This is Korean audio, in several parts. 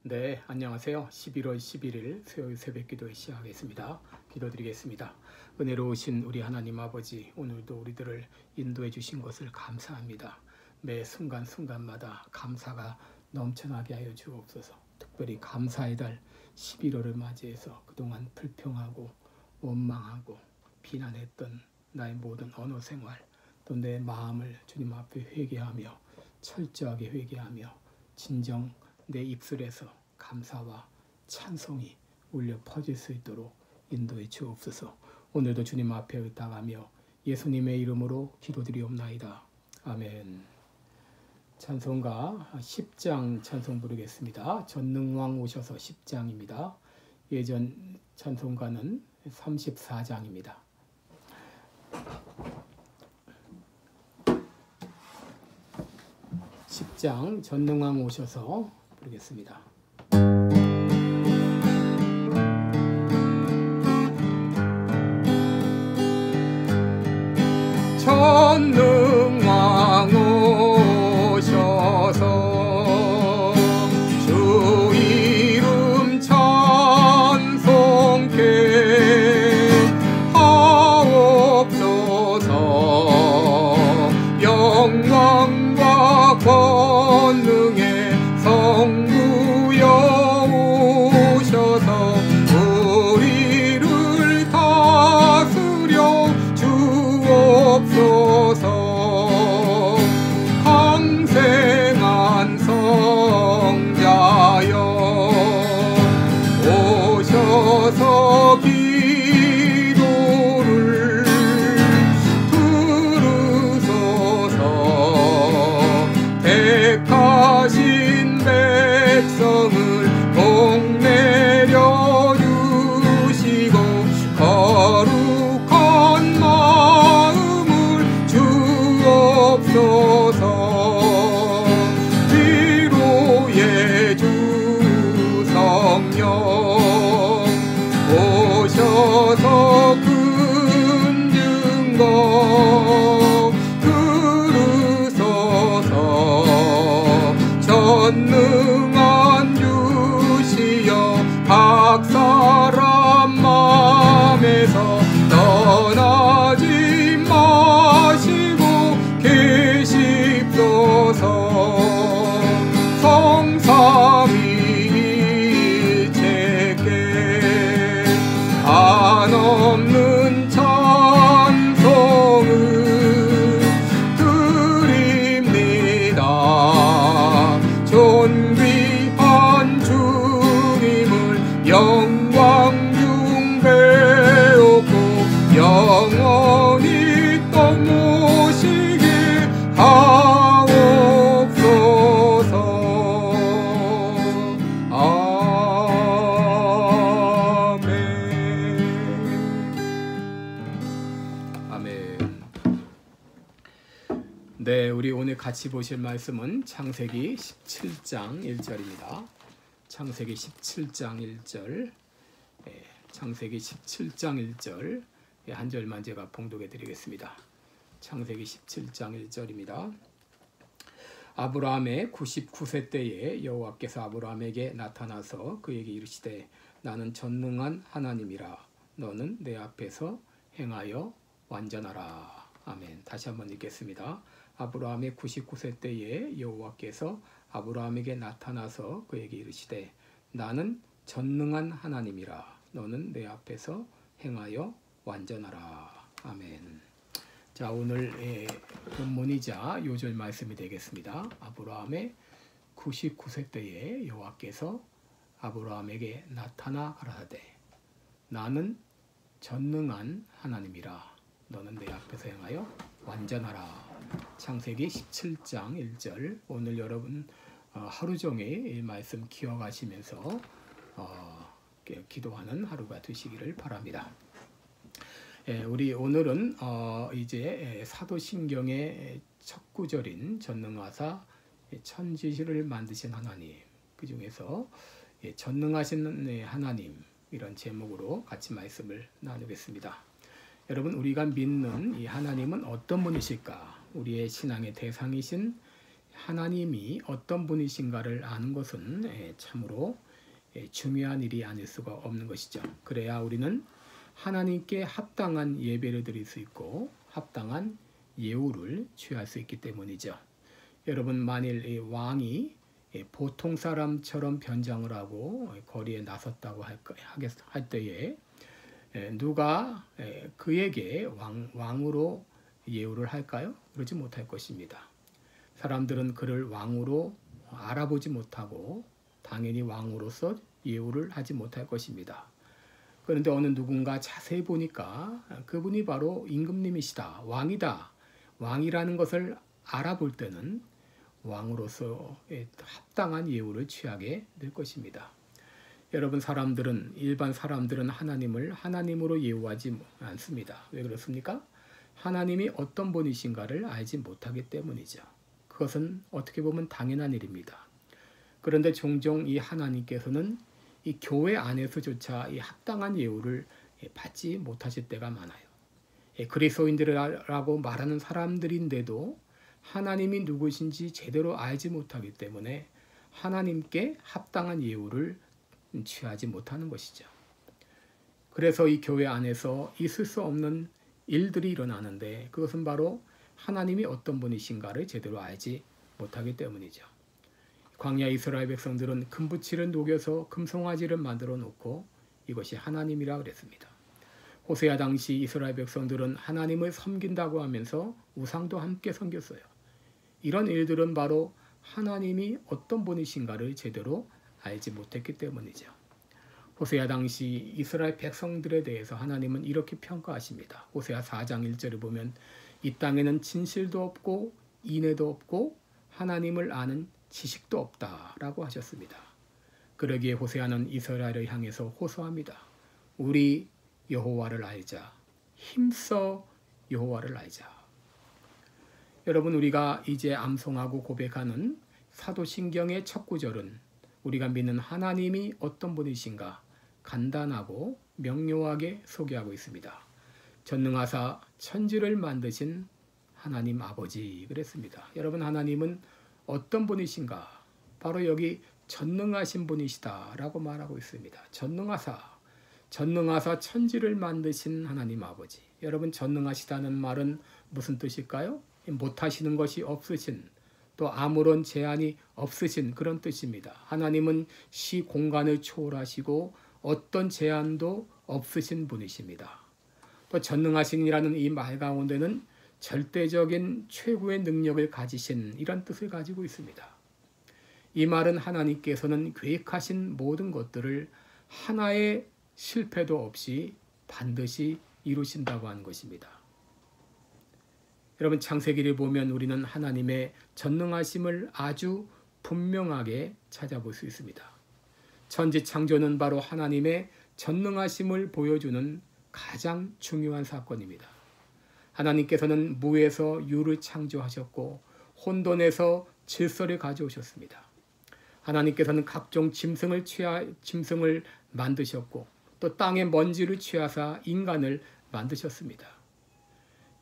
네, 안녕하세요. 11월 11일 수요일 새벽기도 시작하겠습니다. 기도드리겠습니다. 은혜로우신 우리 하나님 아버지, 오늘도 우리들을 인도해 주신 것을 감사합니다. 매 순간순간마다 감사가 넘쳐나게 하여 주옵소서. 특별히 감사의 달 11월을 맞이해서 그동안 불평하고 원망하고 비난했던 나의 모든 언어 생활, 또 내 마음을 주님 앞에 회개하며 철저하게 회개하며 진정 내 입술에서 감사와 찬송이 울려 퍼질 수 있도록 인도해 주옵소서. 오늘도 주님 앞에 의탁하며 예수님의 이름으로 기도드리옵나이다. 아멘. 찬송가 10장 찬송 부르겠습니다. 전능왕 오셔서 10장입니다. 예전 찬송가는 34장입니다. 10장 전능왕 오셔서 부르겠습니다. 전능왕 오셔서 주 이름 찬송케 하옵소서. 영광과 권능의 성부여 오셔서 우리를 다스려 주옵소서. 강생한 성자여 오셔서 기도를 들으소서. 택하신 백성을 복내려 주시고 거룩한 마음을 주옵소서. 위로의 주 성령 오셔서 큰 증거 들으소서. 전능한 주시여 각 사람 마음에서 떠나지 마시고 계십소서. 성삼위일체께 한없는 찬송을 드립니다. 존귀한 주님을 영광 중 배웠고 영원히 또 모시게 하옵소서. 아멘. 네, 우리 오늘 같이 보실 말씀은 창세기 17장 1절입니다. 창세기 17장 1절, 창세기 17장 1절 한 절만 제가 봉독해 드리겠습니다. 창세기 17장 1절입니다. 아브라함의 99세 때에 여호와께서 아브라함에게 나타나서 그에게 이르시되 나는 전능한 하나님이라. 너는 내 앞에서 행하여 완전하라. 아멘. 다시 한번 읽겠습니다. 아브라함의 99세 때에 여호와께서 아브라함에게 나타나서 그에게 이르시되 나는 전능한 하나님이라. 너는 내 앞에서 행하여 완전하라. 아멘. 자, 오늘 본문이자 요절 말씀이 되겠습니다. 아브라함의 99세 때에 여호와께서 아브라함에게 나타나 가라사대 나는 전능한 하나님이라. 너는 내 앞에서 행하여 완전하라. 창세기 17장 1절. 오늘 여러분 하루 종일 이 말씀 기억하시면서 기도하는 하루가 되시기를 바랍니다. 우리 오늘은 이제 사도신경의 첫 구절인 전능하사 천지를 만드신 하나님, 그 중에서 전능하신 하나님, 이런 제목으로 같이 말씀을 나누겠습니다. 여러분, 우리가 믿는 이 하나님은 어떤 분이실까? 우리의 신앙의 대상이신 하나님이 어떤 분이신가를 아는 것은 참으로 중요한 일이 아닐 수가 없는 것이죠. 그래야 우리는 하나님께 합당한 예배를 드릴 수 있고 합당한 예우를 취할 수 있기 때문이죠. 여러분, 만일 이 왕이 보통 사람처럼 변장을 하고 거리에 나섰다고 할 때에 누가 그에게 왕으로 예우를 할까요? 그러지 못할 것입니다. 사람들은 그를 왕으로 알아보지 못하고 당연히 왕으로서 예우를 하지 못할 것입니다. 그런데 어느 누군가 자세히 보니까 그분이 바로 임금님이시다, 왕이다, 왕이라는 것을 알아볼 때는 왕으로서 합당한 예우를 취하게 될 것입니다. 여러분, 일반 사람들은 하나님을 하나님으로 예우하지 않습니다. 왜 그렇습니까? 하나님이 어떤 분이신가를 알지 못하기 때문이죠. 그것은 어떻게 보면 당연한 일입니다. 그런데 종종 이 하나님께서는 이 교회 안에서조차 이 합당한 예우를 받지 못하실 때가 많아요. 그리스도인들이라고 말하는 사람들인데도 하나님이 누구신지 제대로 알지 못하기 때문에 하나님께 합당한 예우를 취하지 못하는 것이죠. 그래서 이 교회 안에서 있을 수 없는 일들이 일어나는데 그것은 바로 하나님이 어떤 분이신가를 제대로 알지 못하기 때문이죠. 광야 이스라엘 백성들은 금붙이를 녹여서 금송아지를 만들어 놓고 이것이 하나님이라 그랬습니다. 호세아 당시 이스라엘 백성들은 하나님을 섬긴다고 하면서 우상도 함께 섬겼어요. 이런 일들은 바로 하나님이 어떤 분이신가를 제대로 알지 못했기 때문이죠. 호세아 당시 이스라엘 백성들에 대해서 하나님은 이렇게 평가하십니다. 호세아 4장 1절에 보면 이 땅에는 진실도 없고 인애도 없고 하나님을 아는 지식도 없다라고 하셨습니다. 그러기에 호세아는 이스라엘을 향해서 호소합니다. 우리 여호와를 알자. 힘써 여호와를 알자. 여러분, 우리가 이제 암송하고 고백하는 사도신경의 첫 구절은 우리가 믿는 하나님이 어떤 분이신가 간단하고 명료하게 소개하고 있습니다. 전능하사 천지를 만드신 하나님 아버지 그랬습니다. 여러분, 하나님은 어떤 분이신가? 바로 여기 전능하신 분이시다라고 말하고 있습니다. 전능하사 천지를 만드신 하나님 아버지. 여러분, 전능하시다는 말은 무슨 뜻일까요? 못하시는 것이 없으신, 또 아무런 제한이 없으신 그런 뜻입니다. 하나님은 시 공간을 초월하시고 어떤 제한도 없으신 분이십니다. 또 전능하신이라는 이 말 가운데는 절대적인 최고의 능력을 가지신 이런 뜻을 가지고 있습니다. 이 말은 하나님께서는 계획하신 모든 것들을 하나의 실패도 없이 반드시 이루신다고 하는 것입니다. 여러분, 창세기를 보면 우리는 하나님의 전능하심을 아주 분명하게 찾아볼 수 있습니다. 천지 창조는 바로 하나님의 전능하심을 보여주는 가장 중요한 사건입니다. 하나님께서는 무에서 유를 창조하셨고 혼돈에서 질서를 가져오셨습니다. 하나님께서는 각종 짐승을 만드셨고 또 땅의 먼지를 취하사 인간을 만드셨습니다.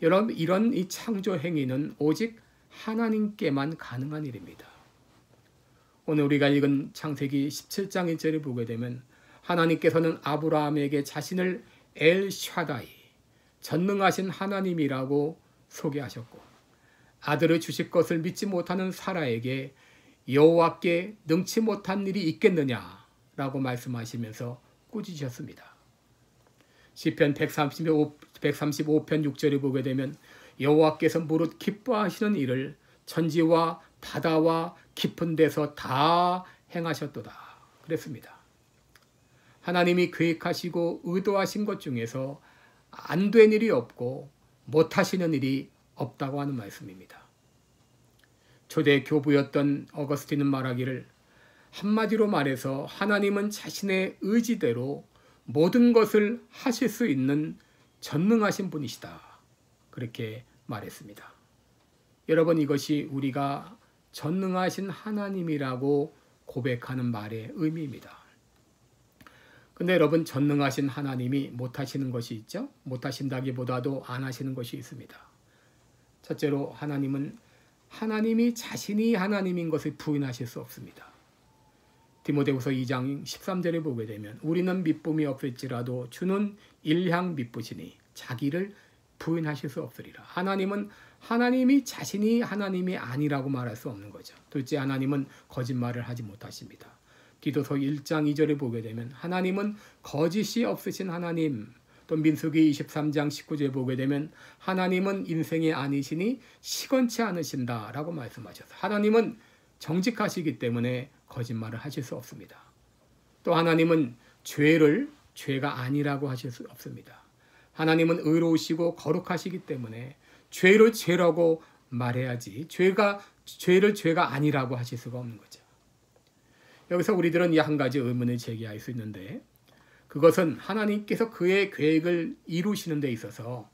여러분, 이런 이 창조 행위는 오직 하나님께만 가능한 일입니다. 오늘 우리가 읽은 창세기 17장 1절을 보게 되면 하나님께서는 아브라함에게 자신을 엘샤다이, 전능하신 하나님이라고 소개하셨고 아들을 주실 것을 믿지 못하는 사라에게 여호와께 능치 못한 일이 있겠느냐라고 말씀하시면서 꾸짖으셨습니다. 시편 135편 6절을 보게 되면 여호와께서 무릇 기뻐하시는 일을 천지와 바다와 깊은 데서 다 행하셨도다 그랬습니다. 하나님이 계획하시고 의도하신 것 중에서 안 된 일이 없고 못하시는 일이 없다고 하는 말씀입니다. 초대 교부였던 어거스틴은 말하기를 한마디로 말해서 하나님은 자신의 의지대로 모든 것을 하실 수 있는 전능하신 분이시다. 그렇게 말했습니다. 여러분, 이것이 우리가 전능하신 하나님이라고 고백하는 말의 의미입니다. 근데 여러분, 전능하신 하나님이 못하시는 것이 있죠? 못하신다기보다도 안 하시는 것이 있습니다. 첫째로 하나님은 하나님이 자신이 하나님인 것을 부인하실 수 없습니다. 디모데후서 2장 13절에 보게 되면 우리는 미쁨이 없을지라도 주는 일향 미쁘시니 자기를 부인하실 수 없으리라. 하나님은 하나님이 자신이 하나님이 아니라고 말할 수 없는 거죠. 둘째, 하나님은 거짓말을 하지 못하십니다. 디도서 1장 2절에 보게 되면 하나님은 거짓이 없으신 하나님, 또 민수기 23장 19절에 보게 되면 하나님은 인생이 아니시니 시건치 않으신다라고 말씀하셨어요. 하나님은 정직하시기 때문에 거짓말을 하실 수 없습니다. 또 하나님은 죄가 아니라고 하실 수 없습니다. 하나님은 의로우시고 거룩하시기 때문에 죄를 죄라고 말해야지 죄를 죄가 아니라고 하실 수가 없는 거죠. 여기서 우리들은 이 한 가지 의문을 제기할 수 있는데, 그것은 하나님께서 그의 계획을 이루시는 데 있어서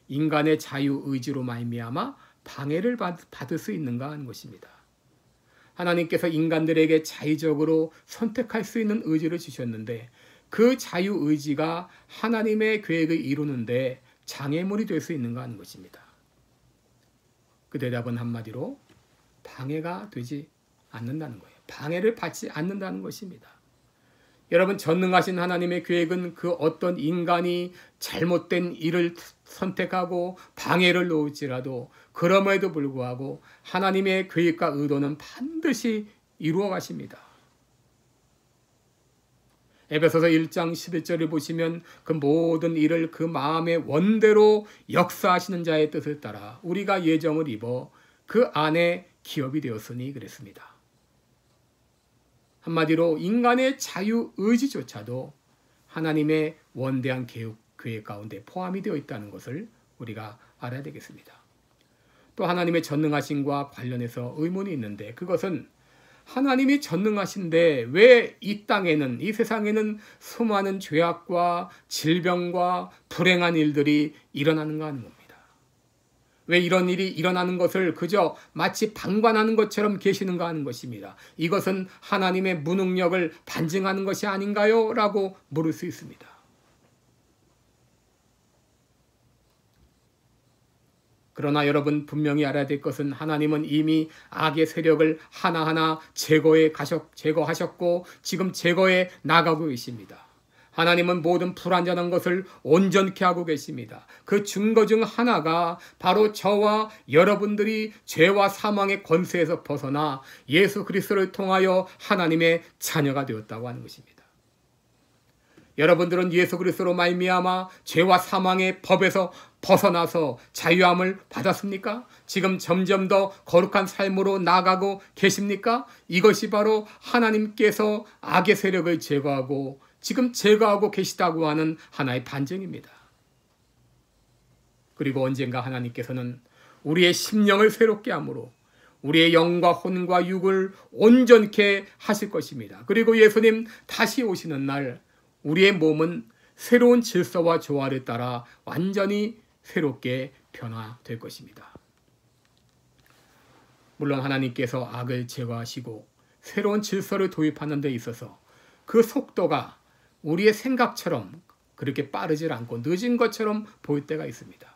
인간의 자유의지로 말미암아 방해를 받을 수 있는가 하는 것입니다. 하나님께서 인간들에게 자의적으로 선택할 수 있는 의지를 주셨는데 그 자유의지가 하나님의 계획을 이루는데 장애물이 될 수 있는가 하는 것입니다. 그 대답은 한마디로 방해가 되지 않는다는 거예요. 방해를 받지 않는다는 것입니다. 여러분, 전능하신 하나님의 계획은 그 어떤 인간이 잘못된 일을 선택하고 방해를 놓을지라도 그럼에도 불구하고 하나님의 계획과 의도는 반드시 이루어 가십니다. 에베소서 1장 11절을 보시면 그 모든 일을 그 마음의 원대로 역사하시는 자의 뜻을 따라 우리가 예정을 입어 그 안에 기업이 되었으니 그랬습니다. 한마디로 인간의 자유의지조차도 하나님의 원대한 계획 가운데 포함이 되어 있다는 것을 우리가 알아야 되겠습니다. 또 하나님의 전능하심과 관련해서 의문이 있는데, 그것은 하나님이 전능하신데 왜 이 땅에는, 이 세상에는 수많은 죄악과 질병과 불행한 일들이 일어나는가 하는 겁니다. 왜 이런 일이 일어나는 것을 그저 마치 방관하는 것처럼 계시는가 하는 것입니다. 이것은 하나님의 무능력을 반증하는 것이 아닌가요? 라고 물을 수 있습니다. 그러나 여러분, 분명히 알아야 될 것은 하나님은 이미 악의 세력을 하나하나 제거하셨고 지금 제거해 나가고 계십니다. 하나님은 모든 불완전한 것을 온전케 하고 계십니다. 그 증거 중 하나가 바로 저와 여러분들이 죄와 사망의 권세에서 벗어나 예수 그리스도를 통하여 하나님의 자녀가 되었다고 하는 것입니다. 여러분들은 예수 그리스도로 말미암아 죄와 사망의 법에서 벗어나서 자유함을 받았습니까? 지금 점점 더 거룩한 삶으로 나아가고 계십니까? 이것이 바로 하나님께서 악의 세력을 제거하고 지금 제거하고 계시다고 하는 하나의 반증입니다. 그리고 언젠가 하나님께서는 우리의 심령을 새롭게 함으로 우리의 영과 혼과 육을 온전케 하실 것입니다. 그리고 예수님 다시 오시는 날 우리의 몸은 새로운 질서와 조화를 따라 완전히 새롭게 변화될 것입니다. 물론 하나님께서 악을 제거하시고 새로운 질서를 도입하는 데 있어서 그 속도가 우리의 생각처럼 그렇게 빠르질 않고 늦은 것처럼 보일 때가 있습니다.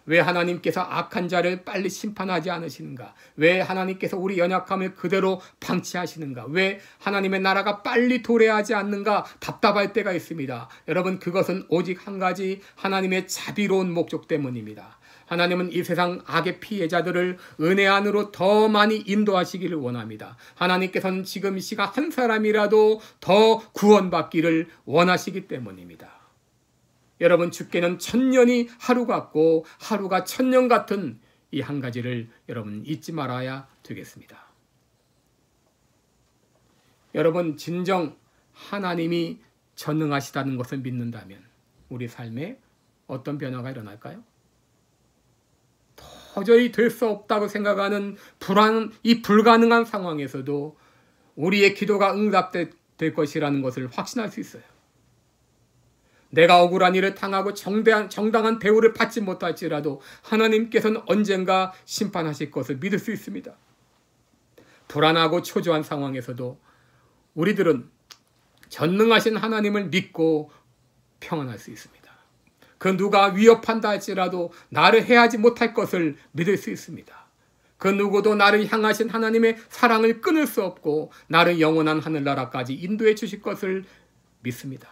왜 하나님께서 악한 자를 빨리 심판하지 않으시는가? 왜 하나님께서 우리 연약함을 그대로 방치하시는가? 왜 하나님의 나라가 빨리 도래하지 않는가? 답답할 때가 있습니다. 여러분, 그것은 오직 한 가지 하나님의 자비로운 목적 때문입니다. 하나님은 이 세상 악의 피해자들을 은혜 안으로 더 많이 인도하시기를 원합니다. 하나님께서는 지금 이 시간 한 사람이라도 더 구원받기를 원하시기 때문입니다. 여러분, 주께는 1000년이 하루 같고 하루가 1000년 같은 이 한 가지를 여러분 잊지 말아야 되겠습니다. 여러분, 진정 하나님이 전능하시다는 것을 믿는다면 우리 삶에 어떤 변화가 일어날까요? 도저히 될 수 없다고 생각하는 이 불가능한 상황에서도 우리의 기도가 응답될 것이라는 것을 확신할 수 있어요. 내가 억울한 일을 당하고 정당한 대우를 받지 못할지라도 하나님께서는 언젠가 심판하실 것을 믿을 수 있습니다. 불안하고 초조한 상황에서도 우리들은 전능하신 하나님을 믿고 평안할 수 있습니다. 그 누가 위협한다 할지라도 나를 해하지 못할 것을 믿을 수 있습니다. 그 누구도 나를 향하신 하나님의 사랑을 끊을 수 없고 나를 영원한 하늘나라까지 인도해 주실 것을 믿습니다.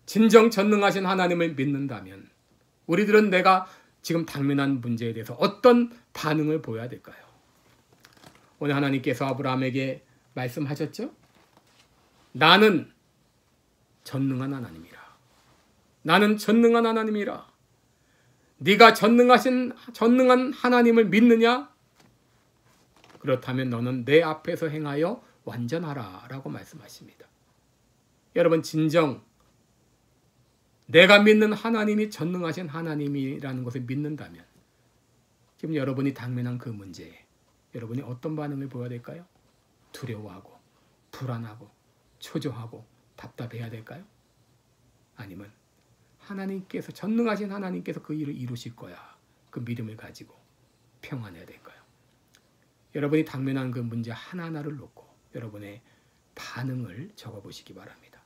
진정 전능하신 하나님을 믿는다면 우리들은 내가 지금 당면한 문제에 대해서 어떤 반응을 보여야 될까요? 오늘 하나님께서 아브라함에게 말씀하셨죠? 나는 전능한 하나님이라. 나는 전능한 하나님이라. 네가 전능한 하나님을 믿느냐? 그렇다면 너는 내 앞에서 행하여 완전하라 라고 말씀하십니다. 여러분, 진정 내가 믿는 하나님이 전능하신 하나님이라는 것을 믿는다면 지금 여러분이 당면한 그 문제에 여러분이 어떤 반응을 보여야 될까요? 두려워하고 불안하고 초조하고 답답해야 될까요? 아니면 하나님께서, 전능하신 하나님께서 그 일을 이루실 거야, 그 믿음을 가지고 평안해야 될까요? 여러분이 당면한 그 문제 하나하나를 놓고 여러분의 반응을 적어보시기 바랍니다.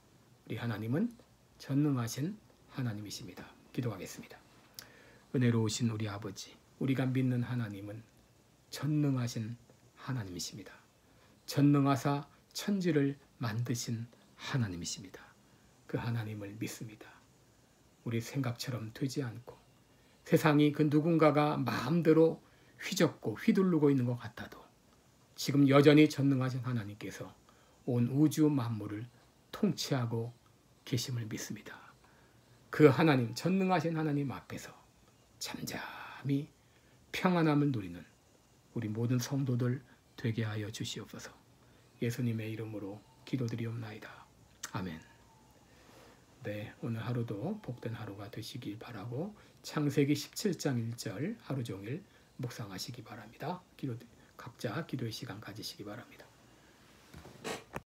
우리 하나님은 전능하신 하나님이십니다. 기도하겠습니다. 은혜로우신 우리 아버지, 우리가 믿는 하나님은 전능하신 하나님이십니다. 전능하사 천지를 만드신 하나님이십니다. 그 하나님을 믿습니다. 우리 생각처럼 되지 않고 세상이 그 누군가가 마음대로 휘젓고 휘두르고 있는 것 같아도 지금 여전히 전능하신 하나님께서 온 우주 만물을 통치하고 계심을 믿습니다. 그 하나님, 전능하신 하나님 앞에서 잠잠히 평안함을 누리는 우리 모든 성도들 되게 하여 주시옵소서. 예수님의 이름으로 기도드리옵나이다. 아멘. 네, 오늘 하루도 복된 하루가 되시길 바라고 창세기 17장 1절 하루 종일 묵상하시기 바랍니다. 각자 기도의 시간 가지시기 바랍니다.